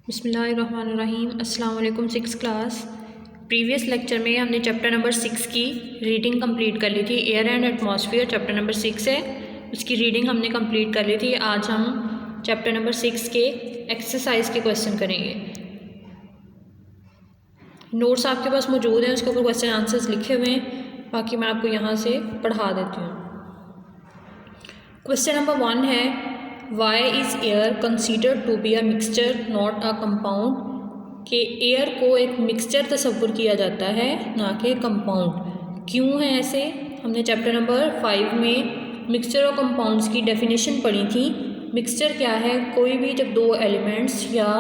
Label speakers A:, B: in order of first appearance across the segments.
A: बिस्मिल्लाहिर्रहमानिर्रहीम। अस्सलाम वालेकुम। 6 क्लास। प्रीवियस लेक्चर में हमने चैप्टर नंबर 6 की रीडिंग कंप्लीट कर ली थी। Air and atmosphere chapter number 6 है, उसकी रीडिंग हमने कंप्लीट कर ली थी। आज हम चैप्टर नंबर 6 के एक्सरसाइज के क्वेश्चन करेंगे। नोट्स आपके पास मौजूद हैं, उसके ऊपर क्वेश्चन आंसर्स लिखे हुए हैं, बाकी मैं आपको यहाँ से पढ़ा देती हूँ। क्वेश्चन नंबर 1 है, why is air considered to be a mixture not a compound. कि एयर को एक मिक्सचर तस्वुर किया जाता है, ना कि कंपाउंड। क्यों है ऐसे? हमने चैप्टर नंबर 5 में मिक्सचर और कंपाउंड्स की डेफिनेशन पढ़ी थी। मिक्सचर क्या है? कोई भी जब दो एलिमेंट्स या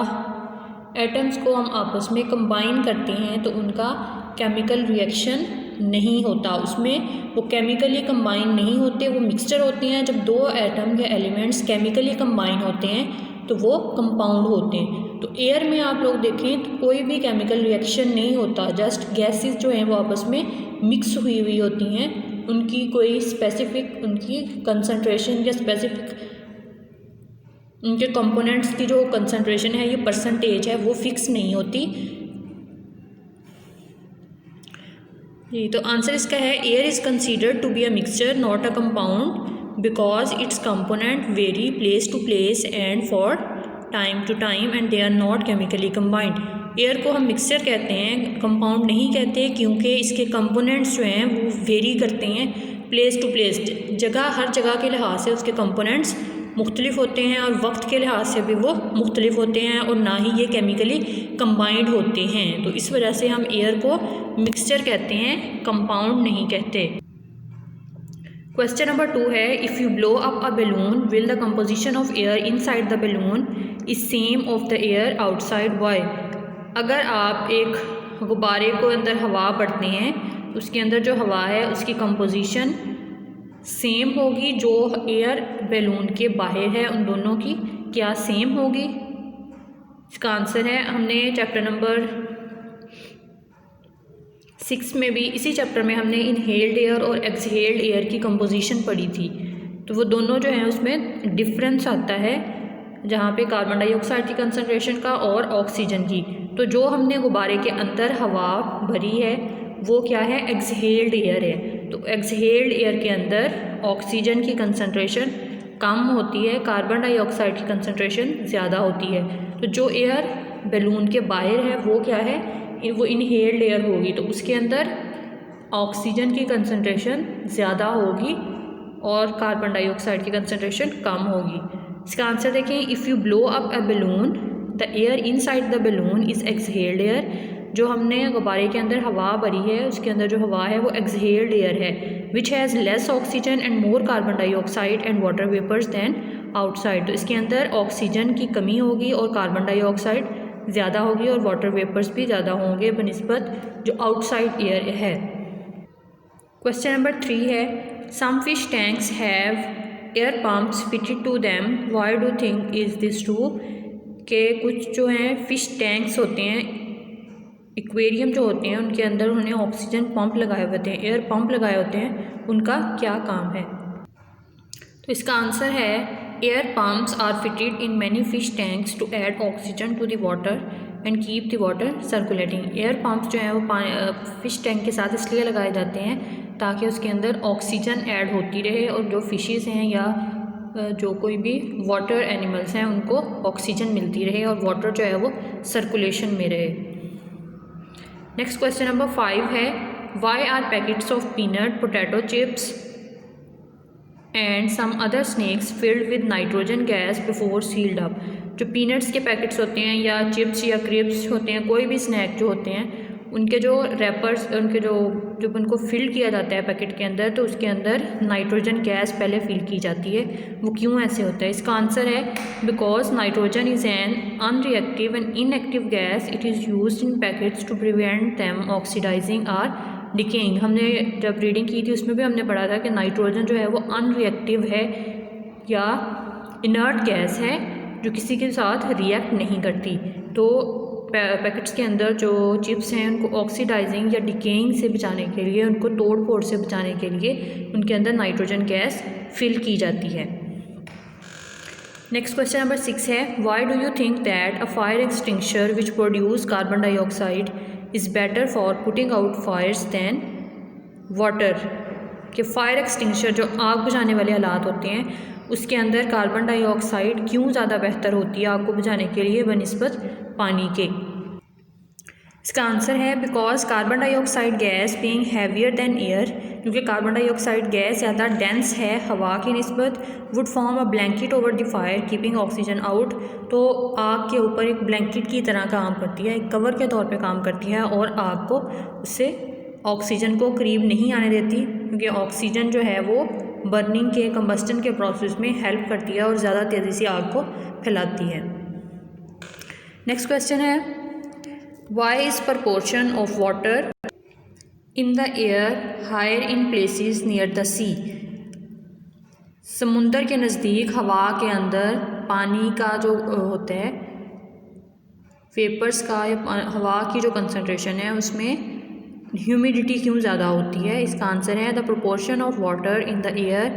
A: एटम्स को हम आपस में कंबाइन करते हैं तो उनका केमिकल रिएक्शन नहीं होता, उसमें वो केमिकली कंबाइन नहीं होते, वो मिक्सचर होते हैं। जब दो एटम या एलिमेंट्स केमिकली कंबाइन होते हैं तो वो कंपाउंड होते हैं। तो एयर में आप लोग देखें तो कोई भी केमिकल रिएक्शन नहीं होता, जस्ट गैसेस जो हैं वो आपस में मिक्स हुई हुई होती हैं। उनकी कोई स्पेसिफिक उनकी कंसंट्रेशन या स्पेसिफिक उनके कंपोनेंट्स की जो कंसंट्रेशन है, ये परसेंटेज है, वो फिक्स नहीं होती। जी, तो आंसर इसका है, air is considered to be a mixture not a compound because its component vary place to place and for time to time and they are not chemically combined. Air को हम mixture कहते हैं, compound नहीं कहते, क्योंकि इसके components जो हैं वो वेरी करते हैं प्लेस टू प्लेस। हर जगह के लिहाज से उसके कंपोनेंट्स मुख्तलिफ होते हैं और वक्त के लिहाज से भी वो मुख्तलिफ होते हैं, और ना ही ये केमिकली कंबाइंड होते हैं। तो इस वजह से हम एयर को मिक्सचर कहते हैं, कंपाउंड नहीं कहते। क्वेश्चन नंबर 2 है, if you blow up a balloon will the composition of air inside the balloon is same of the air outside why. अगर आप एक गुब्बारे को अंदर हवा भरते हैं तो उसके अंदर जो हवा है उसकी कंपोजिशन सेम होगी जो एयर बैलून के बाहर है, उन दोनों की क्या सेम होगी? इसका आंसर है, हमने चैप्टर नंबर 6 में भी, इसी चैप्टर में हमने इनहेल्ड एयर और एक्सहेल्ड एयर की कंपोजिशन पढ़ी थी। तो वो दोनों जो हैं उसमें डिफरेंस आता है, जहाँ पे कार्बन डाइऑक्साइड की कंसनट्रेशन का और ऑक्सीजन की। तो जो हमने गुब्बारे के अंदर हवा भरी है वो क्या है? एक्सहेल्ड एयर है। तो एक्सहेल्ड एयर के अंदर ऑक्सीजन की कंसनट्रेशन कम होती है, कार्बन डाइऑक्साइड की कंसनट्रेशन ज़्यादा होती है। तो जो एयर बैलून के बाहर है वो क्या है? वो इनहेल्ड एयर होगी, तो उसके अंदर ऑक्सीजन की कंसनट्रेशन ज़्यादा होगी और कार्बन डाइऑक्साइड की कंसनट्रेशन कम होगी। इसका आंसर देखें, if you blow up a balloon the air inside the balloon is exhaled air. जो हमने गुब्बारे के अंदर हवा भरी है उसके अंदर जो हवा है वो एक्सहेल्ड एयर है, which has less oxygen and more carbon dioxide and water vapours than outside. तो इसके अंदर ऑक्सीजन की कमी होगी और कार्बन डाइऑक्साइड ज़्यादा होगी और वाटर वेपर्स भी ज़्यादा होंगे बनिस्बत जो आउटसाइड एयर है। क्वेश्चन नंबर 3 है, some fish tanks have air pumps fitted to them, why do think is this true. के कुछ जो हैं फ़िश टैंक्स होते हैं, एक्वेरियम जो होते हैं, उनके अंदर उन्होंने ऑक्सीजन पंप लगाए होते हैं, एयर पंप लगाए होते हैं, उनका क्या काम है? तो इसका आंसर है, air pumps are fitted in many fish tanks to add oxygen to the water and keep the water circulating. Air pumps जो हैं वो फ़िश टैंक के साथ इसलिए लगाए जाते हैं ताकि उसके अंदर ऑक्सीजन ऐड होती रहे और जो फिशेज़ हैं या जो कोई भी वाटर एनिमल्स हैं उनको ऑक्सीजन मिलती रहे और वाटर जो है वो सर्कुलेशन में रहे। नेक्स्ट क्वेश्चन नंबर 5 है, why are packets of peanut potato chips and some other snacks filled with nitrogen gas before sealed up. जो पीनट्स के पैकेट्स होते हैं या चिप्स या क्रिप्स होते हैं, कोई भी स्नैक जो होते हैं, उनके जो रैपर्स, उनके जब उनको फिल किया जाता है पैकेट के अंदर तो उसके अंदर नाइट्रोजन गैस पहले फिल की जाती है। वो क्यों ऐसे होता है? इसका आंसर है, because nitrogen is an unreactive and inactive gas, it is used in packets to prevent them oxidising or decaying. हमने जब रीडिंग की थी उसमें भी हमने पढ़ा था कि नाइट्रोजन जो है वो अनरिएक्टिव है या इनर्ट गैस है जो किसी के साथ रिएक्ट नहीं करती। तो पैकेट्स के अंदर जो चिप्स हैं उनको ऑक्सीडाइजिंग या डिकेइंग से बचाने के लिए, उनको तोड़ फोड़ से बचाने के लिए उनके अंदर नाइट्रोजन गैस फिल की जाती है। नेक्स्ट क्वेश्चन नंबर 6 है, why do you think that a fire extinguisher which produce carbon dioxide is better for putting out fires than water. कि फायर एक्सटिंग्विशर जो आग बुझाने वाले आलात होते हैं उसके अंदर कार्बन डाइऑक्साइड क्यों ज़्यादा बेहतर होती है आग को बुझाने के लिए बनिस्बत पानी के। इसका आंसर है because carbon dioxide gas being heavier than air, क्योंकि कार्बन डाइऑक्साइड गैस ज़्यादा डेंस है हवा की निस्बत, would form a blanket over the fire keeping oxygen out. तो आग के ऊपर एक ब्लैंकेट की तरह काम करती है, एक कवर के तौर पे काम करती है और आग को उससे ऑक्सीजन को करीब नहीं आने देती, क्योंकि ऑक्सीजन जो है वो बर्निंग के कंबस्टन के प्रोसेस में हेल्प करती है और ज़्यादा तेज़ी से आग को फैलाती है। नेक्स्ट क्वेश्चन है, why is proportion of water in the air higher in places near the sea. समुंदर के नज़दीक हवा के अंदर पानी का जो होता है वेपर्स का या हवा की जो कंसनट्रेशन है उसमें ह्यूमिडिटी क्यों ज़्यादा होती है। इसका आंसर है the proportion of water in the air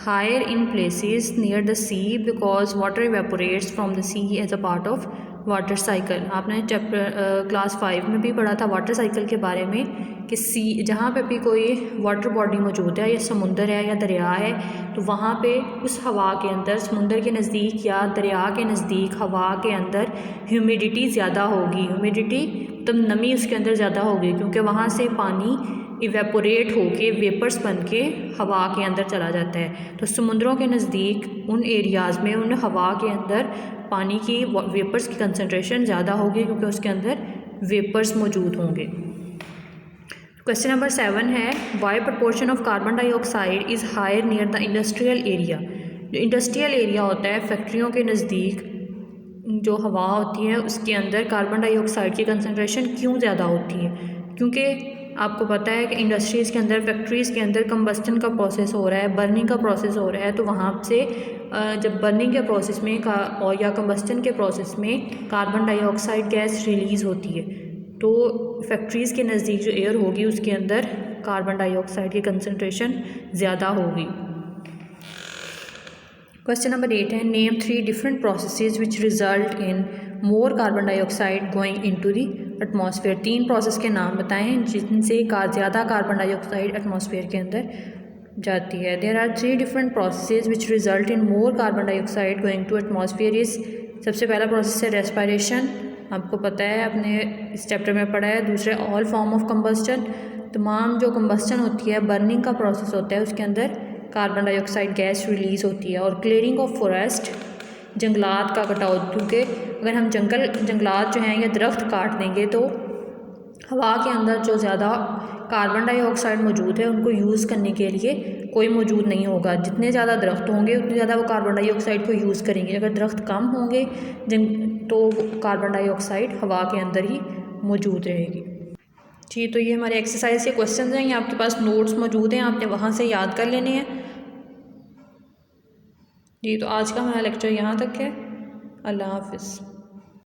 A: higher in places near the sea because water evaporates from the sea as a part of water cycle. आपने चैप्टर क्लास 5 में भी पढ़ा था वाटर साइकिल के बारे में कि सी जहाँ पे भी कोई वाटर बॉडी मौजूद है या समुंदर है या दरिया है तो वहाँ पे उस हवा के अंदर समुंदर के नज़दीक या दरिया के नज़दीक हवा के अंदर ह्यूमिडिटी ज़्यादा होगी। ह्यूमिडिटी मतलब नमी उसके अंदर ज़्यादा होगी क्योंकि वहाँ से पानी इवेपोरेट होके वेपर्स बन के हवा के अंदर चला जाता है। तो समुद्रों के नज़दीक उन एरियाज़ में उन हवा के अंदर पानी की वेपर्स की कंसनट्रेशन ज़्यादा होगी क्योंकि उसके अंदर वेपर्स मौजूद होंगे। क्वेश्चन नंबर 7 है, why proportion of carbon dioxide is higher near the industrial area. जो इंडस्ट्रियल एरिया होता है फैक्ट्रियों के नज़दीक जो हवा होती है उसके अंदर कार्बन डाइऑक्साइड की कंसनट्रेशन क्यों ज़्यादा होती है। क्योंकि आपको पता है कि इंडस्ट्रीज़ के अंदर फैक्ट्रीज़ के अंदर कंबस्टन का प्रोसेस हो रहा है, बर्निंग का प्रोसेस हो रहा है, तो वहाँ से जब बर्निंग के प्रोसेस में और या कंबस्टन के प्रोसेस में कार्बन डाइऑक्साइड गैस रिलीज़ होती है तो फैक्ट्रीज़ के नज़दीक जो एयर होगी उसके अंदर कार्बन डाइऑक्साइड की कंसनट्रेशन ज़्यादा होगी। क्वेश्चन नंबर 8 है, name 3 different processes which result in more carbon dioxide going into the atmosphere. 3 process के नाम बताएं जिनसे ज़्यादा कार्बन डाइऑक्साइड एटमॉस्फेयर के अंदर जाती है। There are 3 different processes which result in more carbon dioxide going to atmosphere is. सबसे पहला प्रोसेस है रेस्पायरेशन, आपको पता है आपने इस चैप्टर में पढ़ा है। दूसरे ऑल फॉर्म ऑफ कंबस्टन, तमाम जो कंबस्टन होती है बर्निंग का प्रोसेस होता है उसके अंदर कार्बन डाइऑक्साइड गैस रिलीज़ होती है। और क्लियरिंग ऑफ फॉरेस्ट, जंगलात का कटाव, क्योंकि अगर हम जंगलात जो हैं या दरख्त काट देंगे तो हवा के अंदर जो ज़्यादा कार्बन डाइऑक्साइड मौजूद है उनको यूज़ करने के लिए कोई मौजूद नहीं होगा। जितने ज़्यादा दरख्त होंगे उतने ज़्यादा वो कार्बन डाइऑक्साइड को यूज़ करेंगे। अगर दरख्त कम होंगे तो कार्बन डाइऑक्साइड हवा के अंदर ही मौजूद रहेगी। जी, तो ये हमारे एक्सरसाइज के क्वेश्चन हैं, ये आपके पास नोट्स मौजूद हैं, आपने वहाँ से याद कर लेने हैं। जी, तो आज का हमारा लेक्चर यहाँ तक है। अल्लाह हाफ़िज़।